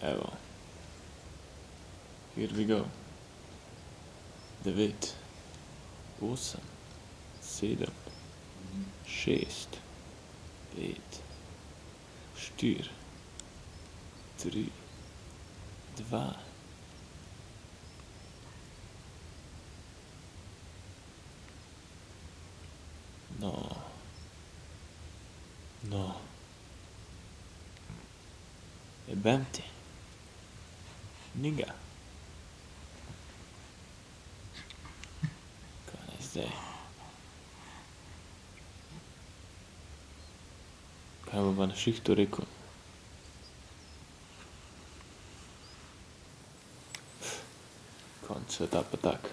Evo. Here we go. 9, 8, 7, 6, 5, 4, 3, 2. No. No. Jebem ti. Ni ga. Kaj naj zdaj? Kaj bo pa na šihtu rekel? Konc sveta pa tak.